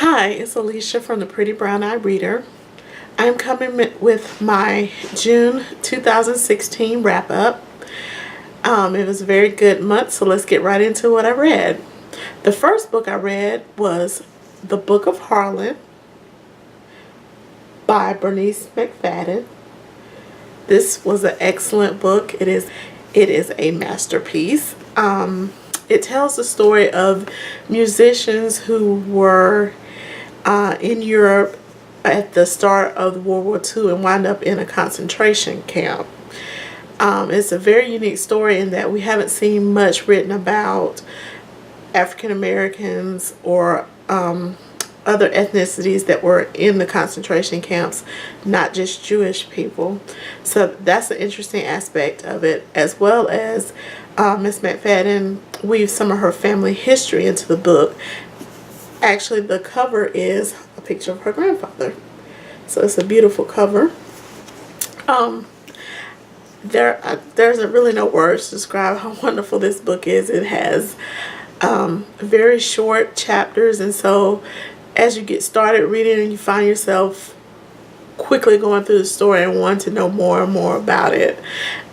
Hi, it's Alicia from the Pretty Brown Eyed Reader. I'm coming with my June 2016 wrap up. It was a very good month, so let's get right into what I read. The first book I read was The Book of Haarlem by Bernice McFadden. This was an excellent book. It is a masterpiece. It tells the story of musicians who were in Europe at the start of World War II and wound up in a concentration camp. It's a very unique story in that we haven't seen much written about African Americans or other ethnicities that were in the concentration camps, not just Jewish people. So that's an interesting aspect of it, as well as Miss McFadden weaves some of her family history into the book. Actually, the cover is a picture of her grandfather, so it's a beautiful cover. There's really no words to describe how wonderful this book is. It has very short chapters, and so as you get started reading and you find yourself quickly going through the story and want to know more and more about it.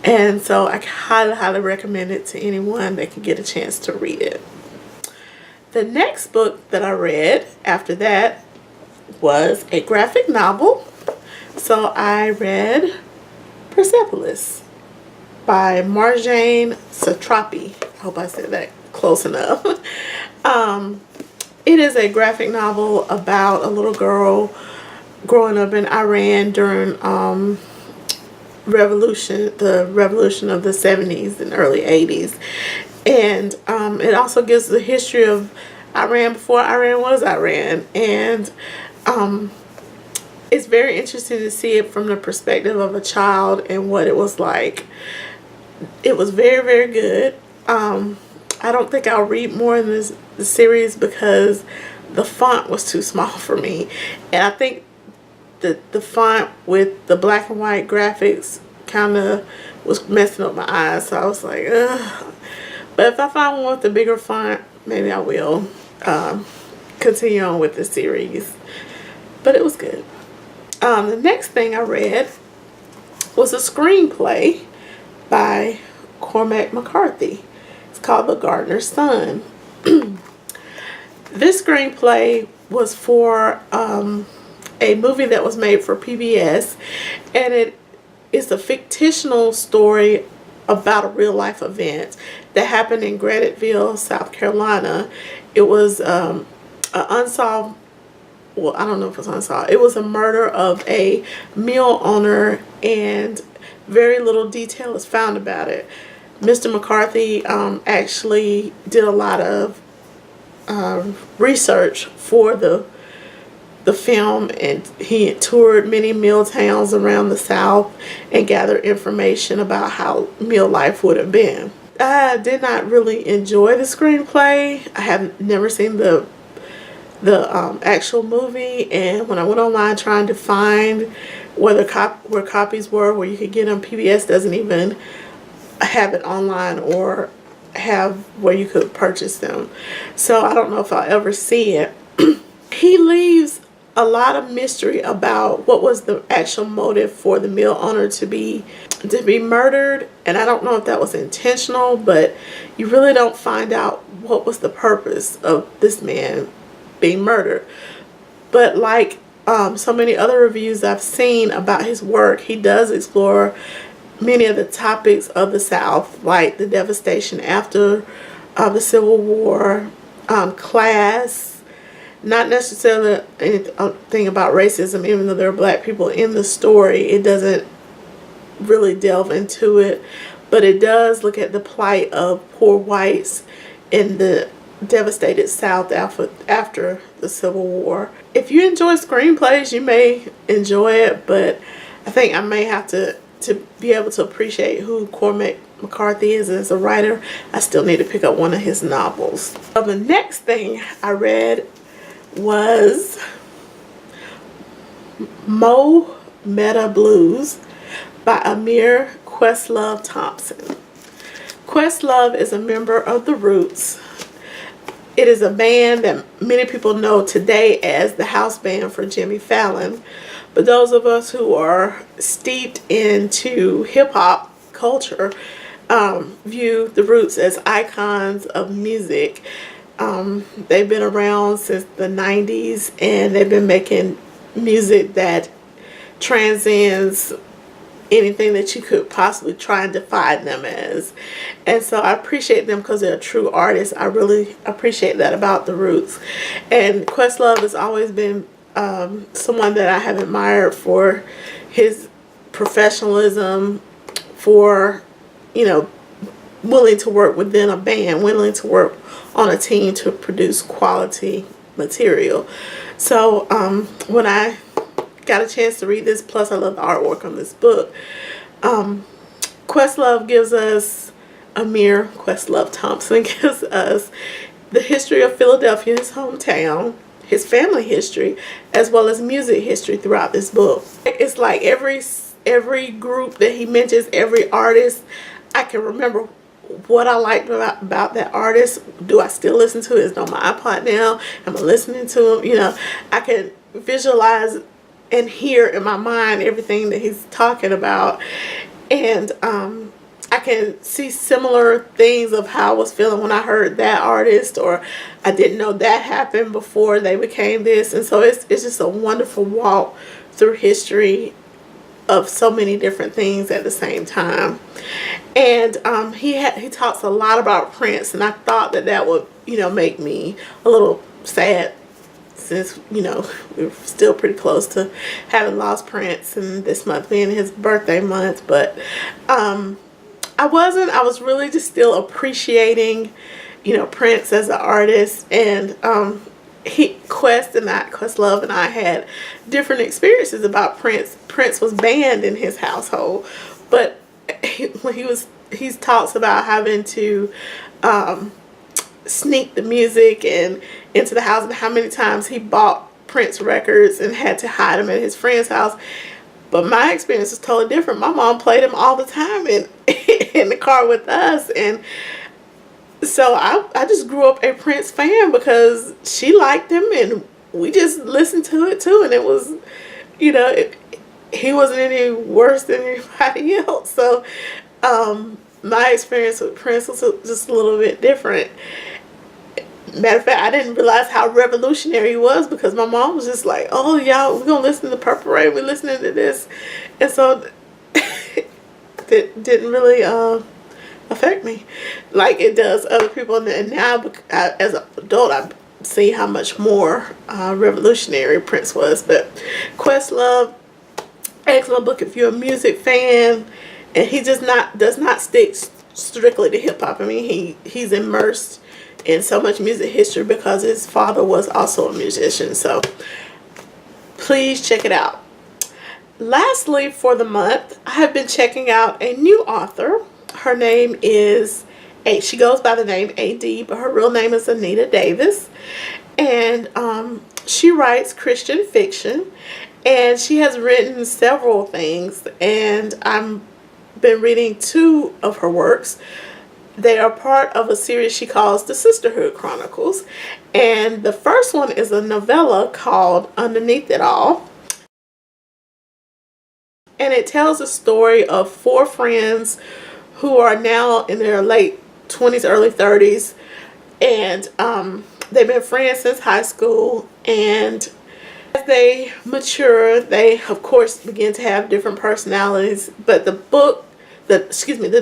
And so I highly recommend it to anyone that can get a chance to read it. The next book that I read after that was a graphic novel. So I read Persepolis by Marjane Satrapi. I hope I said that close enough. It is a graphic novel about a little girl growing up in Iran during the revolution of the 70s and early 80s. And it also gives the history of Iran before Iran was Iran. And it's very interesting to see it from the perspective of a child and what it was like. It was very good. I don't think I'll read more in this series because the font was too small for me. And I think the font with the black and white graphics kind of was messing up my eyes. So I was like, ugh. But if I find one with a bigger font, maybe I will continue on with the series. But it was good. The next thing I read was a screenplay by Cormac McCarthy. It's called The Gardner's Son. This screenplay was for a movie that was made for PBS, and it is a fictional story about a real life event that happened in Graniteville, South Carolina. It was an unsolved, well, I don't know if it was unsolved. It was a murder of a mill owner, and very little detail is found about it. Mr. McCarthy actually did a lot of research for the film, and he toured many mill towns around the South and gathered information about how mill life would have been. I did not really enjoy the screenplay. I have never seen the actual movie, and when I went online trying to find where copies were where you could get them, PBS doesn't even have it online or have where you could purchase them. So I don't know if I'll ever see it. He leaves a lot of mystery about what was the actual motive for the mill owner to be murdered, and I don't know if that was intentional, but you really don't find out what was the purpose of this man being murdered. But like so many other reviews I've seen about his work, he does explore many of the topics of the South, like the devastation after the Civil War, class, not necessarily anything about racism, even though there are black people in the story. It doesn't really delve into it, but it does look at the plight of poor whites in the devastated South after the Civil War. If you enjoy screenplays, you may enjoy it, but I think I may have to be able to appreciate who Cormac McCarthy is as a writer. I still need to pick up one of his novels. So the next thing I read was Mo Meta Blues by Ahmir Thompson. Questlove is a member of the Roots. It is a band that many people know today as the house band for Jimmy Fallon. But those of us who are steeped into hip-hop culture view the Roots as icons of music. They've been around since the 90s, and they've been making music that transcends anything that you could possibly try and define them as. And so I appreciate them because they're true artists. I really appreciate that about the Roots. And Questlove has always been someone that I have admired for his professionalism, for, you know, willing to work within a band, willing to work on a team to produce quality material. So when I got a chance to read this, plus I love the artwork on this book, Questlove gives us, Ahmir Questlove Thompson gives us the history of Philadelphia, his hometown, his family history, as well as music history throughout this book. It's like every group that he mentions, every artist, I can remember what I liked about that artist. Do I still listen to it? It's on my iPod now. Am I listening to him? You know, I can visualize and hear in my mind everything that he's talking about, and I can see similar things of how I was feeling when I heard that artist, or I didn't know that happened before they became this. And so it's just a wonderful walk through history of so many different things at the same time. And he talks a lot about Prince, and I thought that would, you know, make me a little sad, since, you know, we're still pretty close to having lost Prince, and this month being his birthday month. But I was really just still appreciating, you know, Prince as an artist. And Questlove and I had different experiences about Prince. Prince was banned in his household, but he talks about having to sneak the music and into the house, and how many times he bought Prince records and had to hide them at his friend's house. But my experience was totally different. My mom played him all the time in the car with us, and so I just grew up a Prince fan because she liked him, and we just listened to it too. And it was, you know, he wasn't any worse than anybody else. So my experience with Prince was just a little bit different. Matter of fact, I didn't realize how revolutionary he was, because my mom was just like, oh, y'all, we're going to listen to Purple Rain. We're listening to this. And so it didn't really affect me like it does other people. And now, as an adult, I see how much more revolutionary Prince was. But Questlove, excellent book if you're a music fan. And he does not stick strictly to hip-hop. I mean, he's immersed in so much music history because his father was also a musician. So please check it out. Lastly, for the month, I have been checking out a new author. Her name is, she goes by the name AD, but her real name is Anita Davis. And she writes Christian fiction. And she has written several things. And I've been reading 2 of her works. They are part of a series she calls the Sisterhood Chronicles. And the first one is a novella called Underneath It All. And it tells the story of 4 friends who are now in their late 20s, early 30s. And they've been friends since high school. And as they mature, they, of course, begin to have different personalities. But the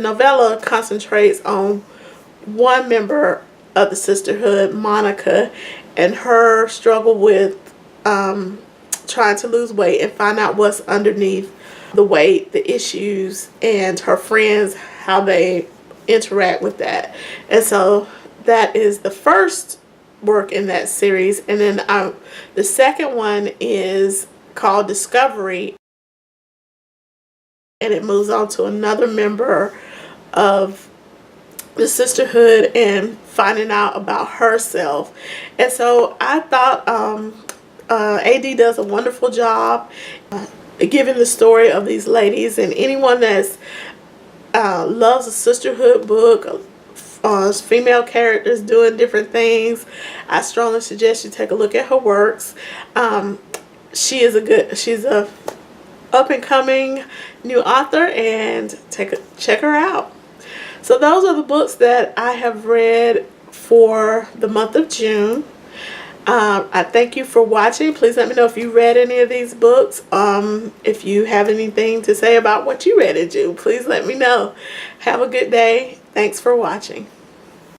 novella concentrates on one member of the sisterhood, Monica, and her struggle with trying to lose weight and find out what's underneath the weight, the issues, and her friends, how they interact with that. And so that is the first work in that series. And then the second one is called Discovery. And it moves on to another member of the sisterhood and finding out about herself. And so I thought AD does a wonderful job giving the story of these ladies. And anyone that's loves a sisterhood book, female characters doing different things. I strongly suggest you take a look at her works. She's a up and coming new author, and check her out. So those are the books that I have read for the month of June. I thank you for watching. Please let me know if you read any of these books. If you have anything to say about what you read in June, please let me know. Have a good day. Thanks for watching.